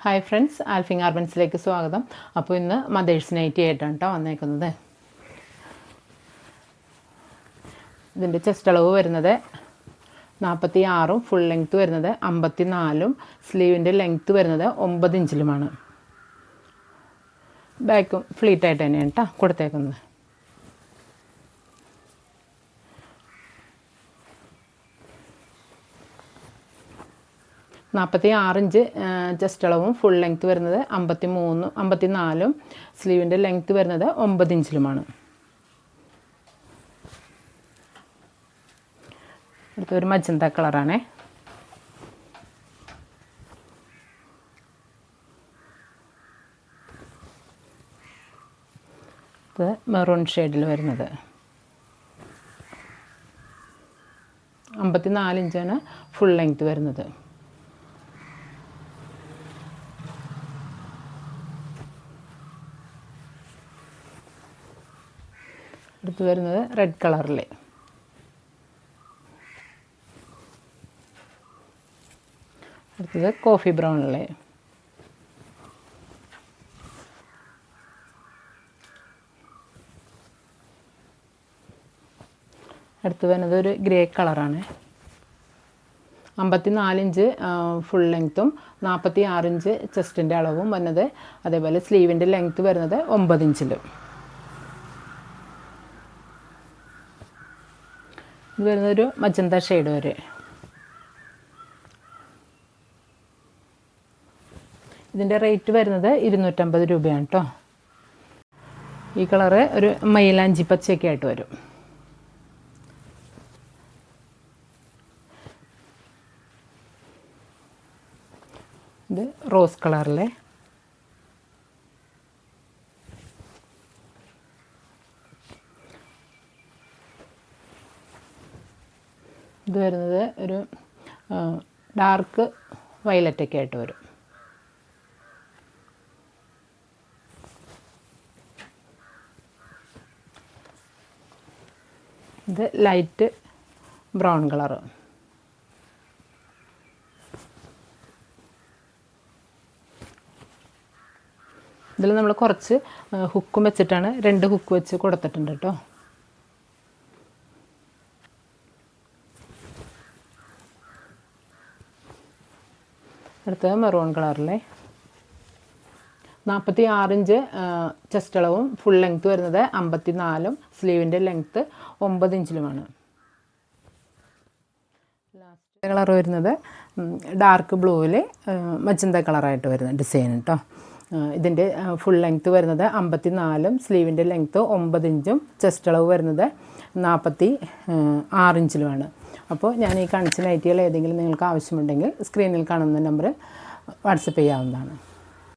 Hi friends, ആൽഫിങ് ഗാർമെൻറ്റ്സിലേക്ക് സ്വാഗതം. അപ്പോൾ ഇന്ന് മദേഴ്സ് നൈറ്റി ആയിട്ടാണ് കേട്ടോ വന്നേക്കുന്നത്. ഇതിൻ്റെ ചെസ്റ്റ് അളവ് വരുന്നത് 46, ഫുൾ ലെങ്ത്ത് വരുന്നത് 54, സ്ലീവിൻ്റെ ലെങ്ത്ത് വരുന്നത് 9 ഇഞ്ചിലുമാണ്. ബാക്കും ഫ്ലീറ്റായിട്ട് തന്നെയാണ് കേട്ടോ കൊടുത്തേക്കുന്നത്. ഇഞ്ച് ചെസ്റ്റ് അളവും ഫുൾ ലെങ്ത്ത് വരുന്നത് 54, സ്ലീവിൻ്റെ ലെങ്ത്ത് വരുന്നത് 9 ഇഞ്ചിലുമാണ്. അടുത്തൊരു മജന്ത കളറാണേ. ഇത് മെറൂൺ ഷെയ്ഡിൽ വരുന്നത് 54 ഇഞ്ചാണ് ഫുൾ ലെങ്ത്ത് വരുന്നത്. അടുത്ത് വരുന്നത് റെഡ് കളറിൽ. അടുത്തത് കോഫി ബ്രൗണിൽ. അടുത്ത് വരുന്നത് ഒരു ഗ്രേ കളറാണ്. 54 ഇഞ്ച് ഫുൾ ലെങ്ത്തും 46 ഇഞ്ച് ചെസ്റ്റിൻ്റെ അളവും വരുന്നത്. അതേപോലെ സ്ലീവിൻ്റെ ലെങ്ത്ത് വരുന്നത് 9 ഇഞ്ചിലും. ഇത് വരുന്നൊരു മജന്ത ഷെയ്ഡ് വരെ. ഇതിൻ്റെ റേറ്റ് വരുന്നത് 250 രൂപയാണ് കേട്ടോ. ഈ കളറ് ഒരു മൈലാഞ്ചി പച്ചയൊക്കെ ആയിട്ട് വരും. ഇത് റോസ് കളറിലെ. ഇത് വരുന്നത് ഒരു ഡാർക്ക് വയലറ്റൊക്കെ ആയിട്ട് വരും. ഇത് ലൈറ്റ് ബ്രൗൺ കളറ്. ഇതിൽ നമ്മൾ കുറച്ച് ഹുക്കും വെച്ചിട്ടാണ്, 2 ഹുക്ക് വെച്ച് കൊടുത്തിട്ടുണ്ട് കേട്ടോ. അടുത്തത് മെറൂൺ കളറിലെ. 46 ഇഞ്ച് ചെസ്റ്റ് അളവും ഫുൾ ലെങ്ത്ത് വരുന്നത് 54, സ്ലീവിൻ്റെ ലെങ്ത്ത് 9 ഇഞ്ചിലുമാണ്. ലാസ്റ്റ് കളർ വരുന്നത് ഡാർക്ക് ബ്ലൂവിൽ മജന്ത കളറായിട്ട് വരുന്ന ഡിസൈൻ കേട്ടോ. ഇതിൻ്റെ ഫുൾ ലെങ്ത്ത് വരുന്നത് 54, സ്ലീവിൻ്റെ ലെങ്ത്ത് 9 ഇഞ്ചും ചെസ്റ്റ് അളവ് വരുന്നത് 46 ഇഞ്ചിലുമാണ്. അപ്പോൾ ഞാൻ ഈ കാണിച്ച നൈറ്റികൾ ഏതെങ്കിലും നിങ്ങൾക്ക് ആവശ്യമുണ്ടെങ്കിൽ സ്ക്രീനിൽ കാണുന്ന നമ്പറിൽ വാട്സപ്പ് ചെയ്യാവുന്നതാണ്.